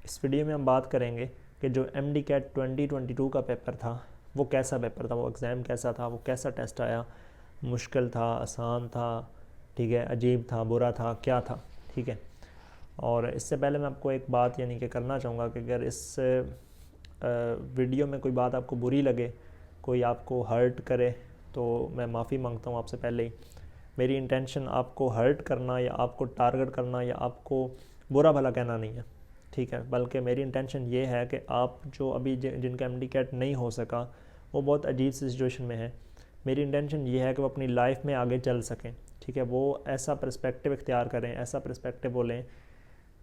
इस वीडियो में हम बात करेंगे कि जो MD CAT 2022 का पेपर था वो कैसा पेपर था, वो एग्ज़ाम कैसा था, वो कैसा टेस्ट आया, मुश्किल था, आसान था, ठीक है, अजीब था, बुरा था, क्या था, ठीक है। और इससे पहले मैं आपको एक बात यानी कि करना चाहूँगा कि अगर इस वीडियो में कोई बात आपको बुरी लगे, कोई आपको हर्ट करे, तो मैं माफ़ी मांगता हूँ आपसे पहले ही। मेरी इंटेंशन आपको हर्ट करना या आपको टारगेट करना या आपको बुरा भला कहना नहीं है, ठीक है, बल्कि मेरी इंटेंशन ये है कि आप जो अभी जिनका MD CAT नहीं हो सका, वो बहुत अजीब सी सिचुएशन में है, मेरी इंटेंशन ये है कि वो अपनी लाइफ में आगे चल सकें, ठीक है। वो ऐसा पर्सपेक्टिव इख्तियार करें, ऐसा पर्सपेक्टिव बोलें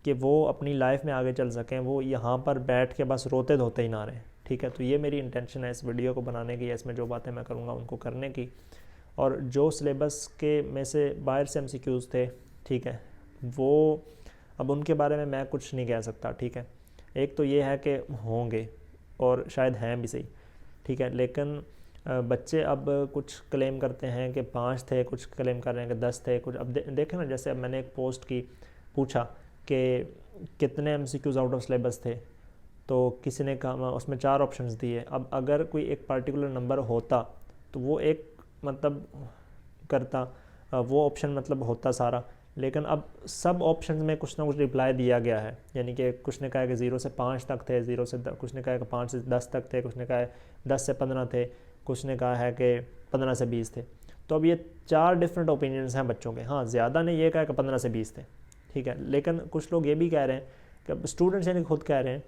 कि वो अपनी लाइफ में आगे चल सकें, वो यहाँ पर बैठ के बस रोते धोते ही ना रहें, ठीक है। तो ये मेरी इंटेंशन है इस वीडियो को बनाने की, इसमें जो बातें मैं करूँगा उनको करने की। और जो सिलेबस के में से बाहर से MCQs थे, ठीक है, वो अब उनके बारे में मैं कुछ नहीं कह सकता, ठीक है। एक तो ये है कि होंगे और शायद हैं भी सही, ठीक है, लेकिन बच्चे अब कुछ क्लेम करते हैं कि 5 थे, कुछ क्लेम कर रहे हैं कि 10 थे, कुछ अब देखें ना, जैसे अब मैंने एक पोस्ट की पूछा कि कितने MCQs आउट ऑफ सिलेबस थे, तो किसी ने कहा उसमें 4 ऑप्शंस दिए। अब अगर कोई एक पार्टिकुलर नंबर होता तो वो एक मतलब करता, वो ऑप्शन मतलब होता सारा, लेकिन अब सब ऑप्शंस में कुछ ना कुछ रिप्लाई दिया गया है, यानी कि कुछ ने कहा कि 0 से 5 तक थे, कुछ ने कहा कि 5 से 10 तक थे, कुछ ने कहा 10 से 15 थे, कुछ ने कहा है कि 15 से 20 थे। तो अब ये 4 डिफरेंट ओपिनियंस हैं बच्चों के। हाँ, ज़्यादा ने ये कहा कि 15 से 20 थे, ठीक है, लेकिन कुछ लोग ये भी कह रहे हैं कि स्टूडेंट्स यानी खुद कह रहे हैं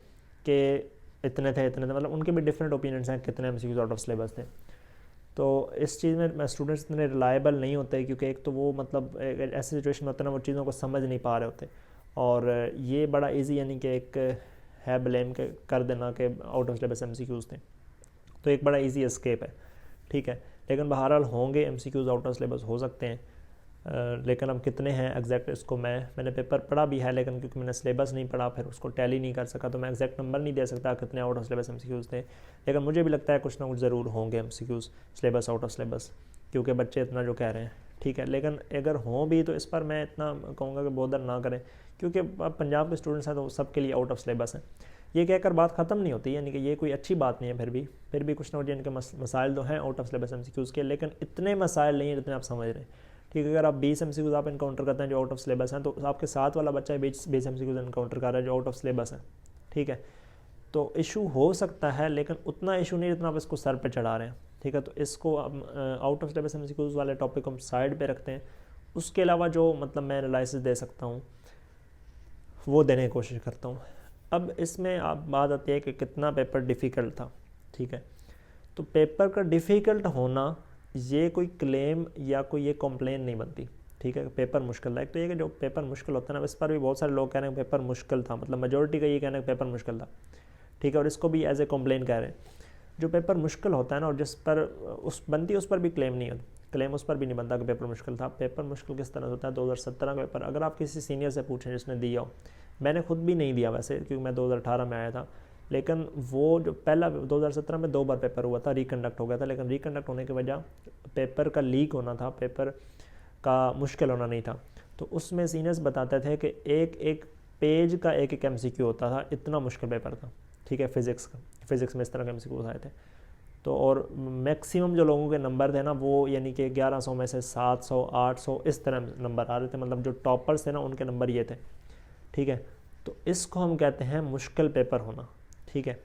कि इतने थे, मतलब उनके भी डिफरेंट ओपिनियंस हैं कितने MCQs आउट ऑफ सिलेबस थे। तो इस चीज़ में स्टूडेंट्स इतने रिलायबल नहीं होते, क्योंकि एक तो वो मतलब ऐसी सिचुएशन में होता है ना, वो चीज़ों को समझ नहीं पा रहे होते, और ये बड़ा इजी यानी कि एक है ब्लेम के कर देना कि आउट ऑफ सिलेबस MCQs थे, तो एक बड़ा इजी एस्केप है, ठीक है। लेकिन बहरहाल होंगे MCQs आउट ऑफ सिलेबस, हो सकते हैं, लेकिन अब कितने हैं एग्जैक्ट इसको मैंने पेपर पढ़ा भी है, लेकिन क्योंकि मैंने सिलेबस नहीं पढ़ा फिर उसको टैली नहीं कर सका, तो मैं एग्जैक्ट नंबर नहीं दे सकता कितने आउट ऑफ सिलेबस MCQs थे। लेकिन मुझे भी लगता है कुछ ना कुछ ज़रूर होंगे MCQs syllabus out of syllabus, क्योंकि बच्चे इतना जो कह रहे हैं, ठीक है। लेकिन अगर हों भी तो इस पर मैं इतना कहूँगा कि बोदर ना करें, क्योंकि अब पंजाब के स्टूडेंट्स हैं तो सबके लिए आउट ऑफ सिलेबस हैं। ये कहकर बात ख़त्म नहीं होती, यानी कि ये कोई अच्छी बात नहीं है। फिर भी कुछ ना कुछ इनके मसाइल तो हैं आउट ऑफ सिलेबस MCQs के, लेकिन इतने मसाइल नहीं है जितने आप समझ रहे हैं, ठीक है। अगर आप 20 MCQs आप इनकाउंटर करते हैं जो आउट ऑफ सिलेबस हैं, तो आपके साथ वाला बच्चा 20 MCQs इनकाउंटर कर रहा है जो आउट ऑफ सिलेबस है, ठीक है। तो इशू हो सकता है, लेकिन उतना इशू नहीं जितना आप इसको सर पे चढ़ा रहे हैं, ठीक है। तो इसको आउट ऑफ सिलेबस MCQs वाले टॉपिक को हम साइड पे रखते हैं। उसके अलावा जो मतलब मैं एनालिसिस दे सकता हूँ वो देने की कोशिश करता हूँ। अब इसमें आप बात आती है कि कितना पेपर डिफ़िकल्ट था, ठीक है। तो पेपर का डिफ़िकल्ट होना ये कोई क्लेम या कोई ये कॉम्प्लेन नहीं बनती, ठीक है। पेपर मुश्किल था, एक तो ये कि जो पेपर मुश्किल होता है ना, इस पर भी बहुत सारे लोग कह रहे हैं पेपर मुश्किल था, मतलब मेजोरिटी का ये कहना है पेपर मुश्किल था, ठीक है, और इसको भी एज ए कॉम्प्लेन कह रहे हैं। जो पेपर मुश्किल होता है ना और जिस पर उस बनती है उस पर भी क्लेम नहीं होता, क्लेम उस पर भी नहीं बनता कि पेपर मुश्किल था। पेपर मुश्किल किस तरह होता है, 2017 का पेपर अगर आप किसी सीनियर से पूछें जिसने दिया हो, मैंने खुद भी नहीं दिया वैसे, क्योंकि मैं 2018 में आया था, लेकिन वो जो पहला 2017 में 2 बार पेपर हुआ था, रिकंडक्ट हो गया था, लेकिन रिकंडक्ट होने की वजह पेपर का लीक होना था, पेपर का मुश्किल होना नहीं था। तो उसमें सीनियर्स बताते थे कि एक एक पेज का एक एक MCQ होता था, इतना मुश्किल पेपर था, ठीक है। फिज़िक्स में इस तरह के MCQs आए थे। तो और मैक्सिमम जो लोगों के नंबर थे ना, वो यानी कि 1100 में से 700 800 इस तरह नंबर आ रहे थे, मतलब जो टॉपर्स थे ना उनके नंबर ये थे, ठीक है। तो इसको हम कहते हैं मुश्किल पेपर होना, ठीक है।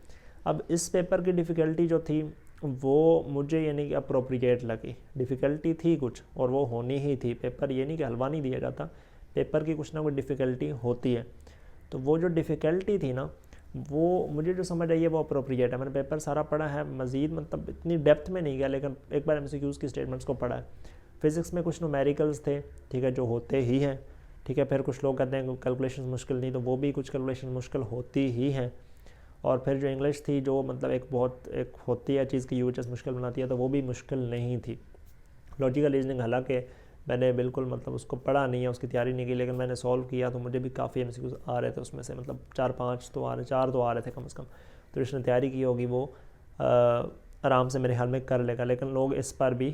अब इस पेपर की डिफ़िकल्टी जो थी वो मुझे यानी कि अप्रोप्रिएट लगी, डिफ़िकल्टी थी कुछ और वो होनी ही थी। पेपर ये नहीं कि हलवा नहीं दिया जाता, पेपर की कुछ ना कुछ डिफ़िकल्टी होती है। तो वो जो डिफ़िकल्टी थी ना, वो मुझे जो समझ आई है वो अप्रोप्रिएट है। मैंने पेपर सारा पढ़ा है, मज़ीद मतलब इतनी डेप्थ में नहीं गया, लेकिन एक बार MCQs की स्टेटमेंट्स को पढ़ा है। फिज़िक्स में कुछ न्यूमेरिकल्स थे, ठीक है, जो होते ही हैं, ठीक है। फिर कुछ लोग कहते हैं कैलकुलेशन मुश्किल नहीं, तो वो भी कुछ कैलकुलेशन मुश्किल होती ही हैं। और फिर जो इंग्लिश थी, जो मतलब एक होती है चीज़ की UHS मुश्किल बनाती है, तो वो भी मुश्किल नहीं थी। लॉजिकल रीजनिंग हालांकि मैंने बिल्कुल मतलब उसको पढ़ा नहीं है, उसकी तैयारी नहीं की, लेकिन मैंने सॉल्व किया तो मुझे भी काफ़ी MCQs आ रहे थे उसमें से, मतलब 4-5 तो आ रहे, 4 तो आ रहे थे कम से कम। तो जिसने तैयारी की होगी वो आराम से मेरे ख्याल में कर लेगा, लेकिन लोग इस पर भी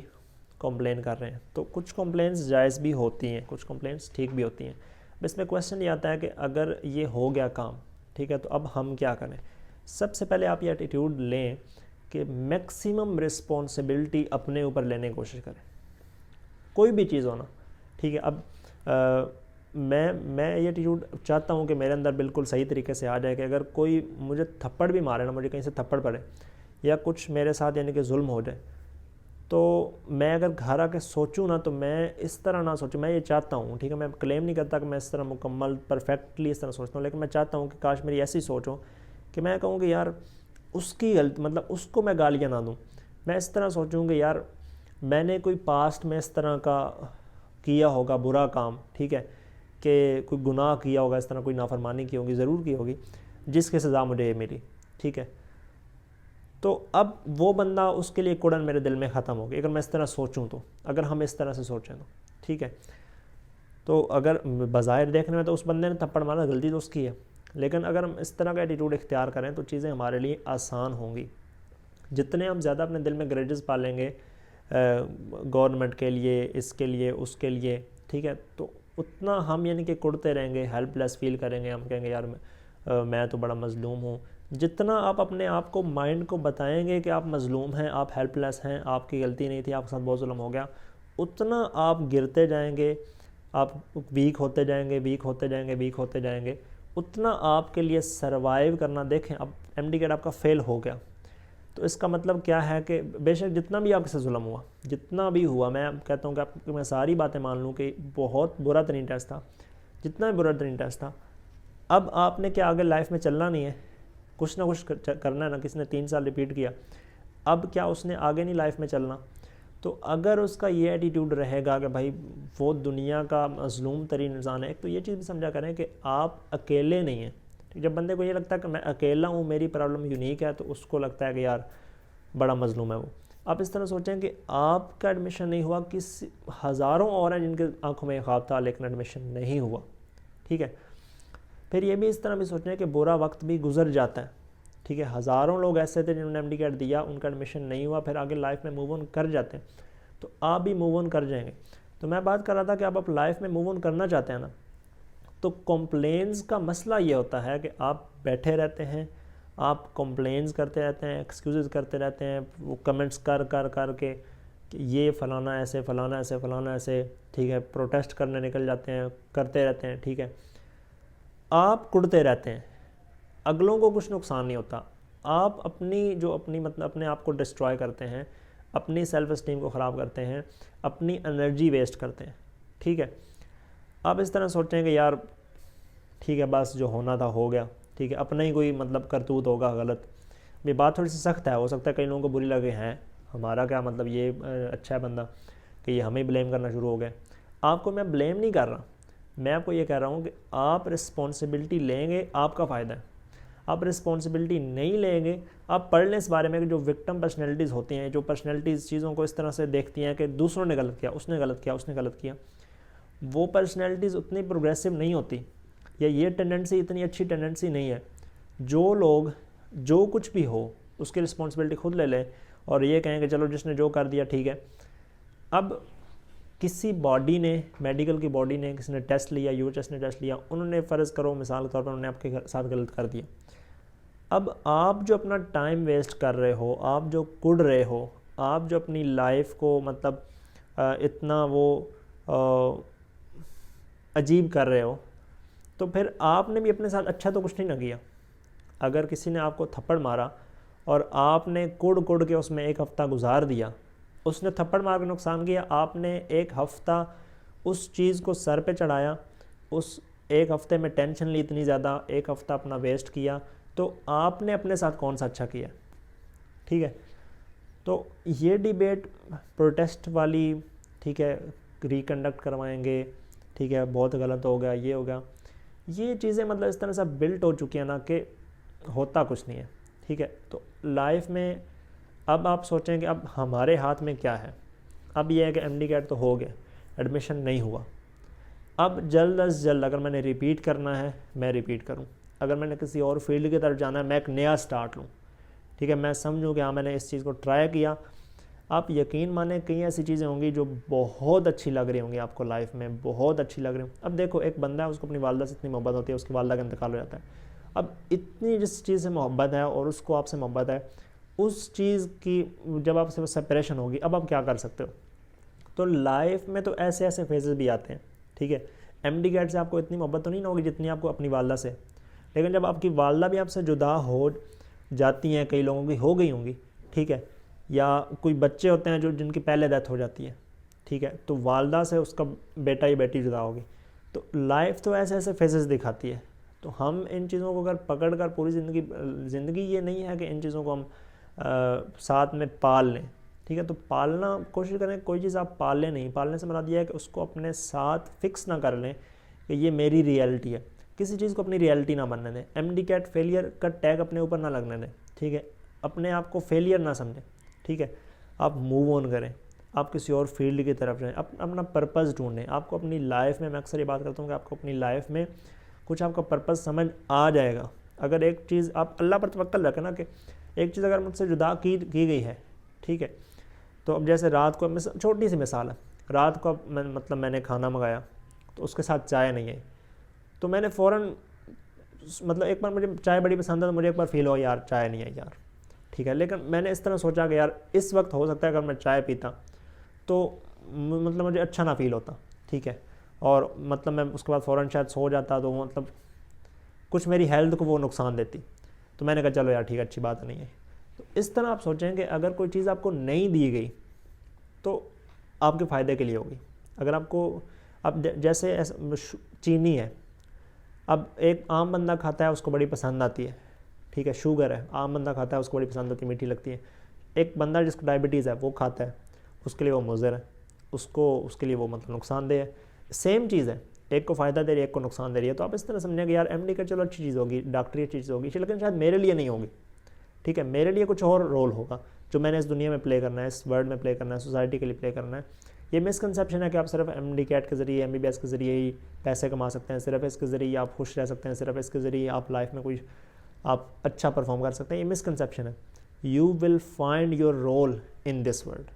कंप्लेन कर रहे हैं। तो कुछ कंप्लेंट्स जायज़ भी होती हैं, कुछ कंप्लेंट्स ठीक भी होती हैं। अब इसमें क्वेश्चन ये आता है कि अगर ये हो गया काम, ठीक है। तो अब हम क्या करें, सबसे पहले आप ये एटीट्यूड लें कि मैक्सिमम रिस्पॉन्सिबिलिटी अपने ऊपर लेने की कोशिश करें, कोई भी चीज़ होना, ठीक है। अब मैं ये एटीट्यूड चाहता हूँ कि मेरे अंदर बिल्कुल सही तरीके से आ जाए कि अगर कोई मुझे थप्पड़ भी मारे ना, मुझे कहीं से थप्पड़ पड़े या कुछ मेरे साथ यानी कि जुल्म हो जाए, तो मैं अगर घर आके सोचूं ना, तो मैं इस तरह ना सोचूं। मैं ये चाहता हूँ, ठीक है, मैं क्लेम नहीं करता कि मैं इस तरह मुकम्मल परफेक्टली इस तरह सोचता हूँ, लेकिन मैं चाहता हूँ कि काश मेरी ऐसी सोच हो कि मैं कहूँ कि यार उसकी गलती, मतलब उसको मैं गालियाँ ना दूँ। मैं इस तरह सोचूँ कि यार मैंने कोई पास्ट में इस तरह का किया होगा बुरा काम, ठीक है, कि कोई गुनाह किया होगा, इस तरह कोई नाफरमानी की होगी, ज़रूर की होगी, जिसकी सज़ा मुझे ये मिली, ठीक है। तो अब वो बंदा, उसके लिए कुड़न मेरे दिल में ख़त्म हो गई अगर मैं इस तरह सोचूं तो, अगर हम इस तरह से सोचें तो, ठीक है। तो अगर बज़ाहिर देखने में तो उस बंदे ने थप्पड़ मारा, गलती तो उसकी है, लेकिन अगर हम इस तरह का एटीट्यूड इख्तियार करें तो चीज़ें हमारे लिए आसान होंगी। जितने हम ज़्यादा अपने दिल में ग्रेजेस पालेंगे गवर्नमेंट के लिए, इसके लिए, उसके लिए, ठीक है, तो उतना हम यानी कि कुड़ते रहेंगे, हेल्पलेस फील करेंगे, हम कहेंगे यार मैं तो बड़ा मज़लूम हूँ। जितना आप अपने आप को, माइंड को बताएंगे कि आप मज़लूम हैं, आप हेल्पलेस हैं, आपकी गलती नहीं थी, आपके साथ बहुत जुल्म हो गया, उतना आप गिरते जाएंगे, आप वीक होते जाएंगे, वीक होते जाएंगे, वीक होते जाएंगे, उतना आपके लिए सर्वाइव करना। देखें, अब एमडी कैट आपका फ़ेल हो गया, तो इसका मतलब क्या है कि बेशक जितना भी आपके साथ जुल्म हुआ, जितना भी हुआ, मैं कहता हूँ कि मैं सारी बातें मान लूँ कि बहुत बुरा तरीन टेस्ट था, जितना भी बुरा तरीन टेस्ट था, अब आपने क्या आगे लाइफ में चलना नहीं है, कुछ ना कुछ करना है ना। किसी ने 3 साल रिपीट किया, अब क्या उसने आगे नहीं लाइफ में चलना। तो अगर उसका ये एटीट्यूड रहेगा कि भाई वो दुनिया का मज़लूम तरीन इंसान है, एक तो ये चीज़ भी समझा करें कि आप अकेले नहीं हैं। जब बंदे को ये लगता है कि मैं अकेला हूँ, मेरी प्रॉब्लम यूनिक है, तो उसको लगता है कि यार बड़ा मज़लूम है वो। आप इस तरह सोचें कि आपका एडमिशन नहीं हुआ, किसी हज़ारों और हैं जिनके आंखों में ख्वाब था लेकिन एडमिशन नहीं हुआ, ठीक है। फिर ये भी इस तरह भी सोचें कि बुरा वक्त भी गुजर जाता है, ठीक है। हज़ारों लोग ऐसे थे जिन्होंने एमडी कैट दिया, उनका एडमिशन नहीं हुआ, फिर आगे लाइफ में मूव ऑन कर जाते हैं, तो आप भी मूव ऑन कर जाएंगे। तो मैं बात कर रहा था कि आप लाइफ में मूव ऑन करना चाहते हैं ना, तो कॉम्प्लेन्स का मसला ये होता है कि आप बैठे रहते हैं, आप कॉम्प्लेन्स करते रहते हैं, एक्सक्यूज़ करते रहते हैं, वो कमेंट्स कर कर कर के कि ये फ़लाना ऐसे, फ़लाना ऐसे, फ़लाना ऐसे, ठीक है, प्रोटेस्ट करने निकल जाते हैं, करते रहते हैं, ठीक है। आप कुड़ते रहते हैं, अगलों को कुछ नुकसान नहीं होता, आप अपनी मतलब अपने आप को डिस्ट्रॉय करते हैं, अपनी सेल्फ इस्टीम को ख़राब करते हैं, अपनी एनर्जी वेस्ट करते हैं, ठीक है। आप इस तरह सोचें कि यार ठीक है, बस जो होना था हो गया, ठीक है, अपना ही कोई मतलब करतूत होगा गलत। ये बात थोड़ी सी सख्त है, हो सकता है कई लोगों को बुरी लगे, हैं हमारा क्या मतलब, ये अच्छा है बंदा, कि ये हमें ब्लेम करना शुरू हो गए। आपको मैं ब्लेम नहीं कर रहा, मैं आपको ये कह रहा हूँ कि आप रिस्पॉन्सिबिलिटी लेंगे, आपका फ़ायदा है। आप रिस्पॉन्सिबिलिटी नहीं लेंगे, आप पढ़ लें इस बारे में कि जो विक्टिम पर्सनैलिटीज़ होती हैं, जो पर्सनैलिटीज़ चीज़ों को इस तरह से देखती हैं कि दूसरों ने गलत किया, उसने गलत किया, उसने गलत किया, वो पर्सनैलिटीज़ उतनी प्रोग्रेसिव नहीं होती, या ये टेंडेंसी इतनी अच्छी टेंडेंसी नहीं है। जो लोग जो कुछ भी हो उसकी रिस्पॉन्सिबिलिटी खुद ले लें और ये कहें कि चलो जिसने जो कर दिया ठीक है। अब किसी बॉडी ने, मेडिकल की बॉडी ने, किसी ने टेस्ट लिया, यूएचएस ने टेस्ट लिया, उन्होंने फ़र्ज़ करो मिसाल के तौर पर उन्होंने आपके साथ गलत कर दिया। अब आप जो अपना टाइम वेस्ट कर रहे हो, आप जो कुड़ रहे हो, आप जो अपनी लाइफ को मतलब इतना वो अजीब कर रहे हो, तो फिर आपने भी अपने साथ अच्छा तो कुछ नहीं ना किया। अगर किसी ने आपको थप्पड़ मारा और आपने कुड़ कुड़ के उसमें 1 हफ़्ता गुजार दिया, उसने थप्पड़ मार के नुकसान किया, आपने 1 हफ़्ता उस चीज़ को सर पे चढ़ाया, उस 1 हफ़्ते में टेंशन ली इतनी ज़्यादा, 1 हफ़्ता अपना वेस्ट किया, तो आपने अपने साथ कौन सा अच्छा किया, ठीक है। तो ये डिबेट प्रोटेस्ट वाली, ठीक है, रिकंडक्ट करवाएंगे, ठीक है, बहुत गलत हो गया, ये हो गया, ये चीज़ें मतलब इस तरह से बिल्ट हो चुकी हैं ना कि होता कुछ नहीं है, ठीक है। तो लाइफ में अब आप सोचें कि अब हमारे हाथ में क्या है। अब ये है कि एमडी कैट तो हो गया, एडमिशन नहीं हुआ, अब जल्द अज जल्द अगर मैंने रिपीट करना है मैं रिपीट करूं, अगर मैंने किसी और फील्ड की तरफ जाना है मैं एक नया स्टार्ट लूं, ठीक है। मैं समझूं कि हाँ मैंने इस चीज़ को ट्राई किया। आप यकीन माने कई ऐसी चीज़ें होंगी जो बहुत अच्छी लग रही होंगी आपको, लाइफ में बहुत अच्छी लग रही होंगी। अब देखो, एक बंदा है, उसको अपनी वालदा से इतनी मोहब्बत होती है, उसकी वालदा का इंतकाल हो जाता है, अब इतनी जिस चीज़ से मोहब्बत है और उसको आपसे मोहब्बत है, उस चीज़ की जब आपसे सेपरेशन होगी, अब आप क्या कर सकते हो। तो लाइफ में तो ऐसे ऐसे फेजेस भी आते हैं, ठीक है। एमडी कैट से आपको इतनी मोहब्बत तो नहीं होगी जितनी आपको अपनी वालदा से, लेकिन जब आपकी वालदा भी आपसे जुदा हो जाती हैं, कई लोगों की हो गई होंगी, ठीक है, या कोई बच्चे होते हैं जो जिनकी पहले डेथ हो जाती है, ठीक है, तो वालदा से उसका बेटा या बेटी जुदा होगी। तो लाइफ तो ऐसे ऐसे फेजेस दिखाती है। तो हम इन चीज़ों को अगर पकड़ कर पूरी ज़िंदगी ये नहीं है कि इन चीज़ों को हम साथ में पाल लें, ठीक है। तो पालना कोशिश करें, कोई चीज़ आप पाल लें नहीं, पालने से मतलब यह है कि उसको अपने साथ फिक्स ना कर लें कि ये मेरी रियलिटी है। किसी चीज़ को अपनी रियलिटी ना बनने दें। एमडी कैट फेलियर का टैग अपने ऊपर ना लगने दें, ठीक है। अपने आप को फेलियर ना समझें, ठीक है। आप मूव ऑन करें, आप किसी और फील्ड की तरफ जाएं, अपना पर्पज़ ढूंढें। आपको अपनी लाइफ में, मैं अक्सर ये बात करता हूँ कि आपको अपनी लाइफ में कुछ आपका पर्पज़ समझ आ जाएगा। अगर एक चीज़ आप अल्लाह पर तवक्कल रखें ना, कि एक चीज़ अगर मुझसे जुदा की गई है, ठीक है, तो अब जैसे रात को, छोटी सी मिसाल है, रात को मैंने खाना मंगाया तो उसके साथ चाय नहीं आई, तो मैंने फ़ौरन एक बार मुझे चाय बड़ी पसंद है, तो मुझे एक बार फील हो यार चाय नहीं आई यार, ठीक है। लेकिन मैंने इस तरह सोचा कि यार इस वक्त हो सकता है अगर मैं चाय पीता तो मुझे अच्छा ना फील होता, ठीक है, और मैं उसके बाद फ़ौरन शायद सो जाता, तो कुछ मेरी हेल्थ को वो नुकसान देती। तो मैंने कहा चलो यार ठीक है, अच्छी बात नहीं है। तो इस तरह आप सोचें कि अगर कोई चीज़ आपको नहीं दी गई तो आपके फ़ायदे के लिए होगी। अगर आपको, अब जैसे चीनी है, अब एक आम बंदा खाता है उसको बड़ी पसंद आती है, ठीक है, शुगर है, आम बंदा खाता है उसको बड़ी पसंद आती है, मीठी लगती है। एक बंदा जिसको डायबिटीज़ है वो खाता है, उसके लिए वो मुज़र है, उसके लिए वो नुकसानदेह है। सेम चीज़ है, एक को फ़ायदा दे रही है, एक को नुकसान दे रही है। तो आप इस तरह समझें कि यार एमडी का चलो अच्छी चीज़ होगी, डॉक्टरी अच्छी चीज़ होगी, लेकिन शायद मेरे लिए नहीं होगी, ठीक है, मेरे लिए कुछ और रोल होगा जो मैंने इस दुनिया में प्ले करना है, इस वर्ल्ड में प्ले करना है, सोसाइटी के लिए प्ले करना है। ये मिसकंसेप्शन है कि आप सिर्फ एमडी कैट के ज़रिए, एमबीबीएस के ज़रिए ही पैसे कमा सकते हैं, सिर्फ इसके ज़रिए आप खुश रह सकते हैं, सिर्फ इसके ज़रिए आप लाइफ में कोई आप अच्छा परफॉर्म कर सकते हैं। ये मिसकंसेप्शन है। You will find your role in this world.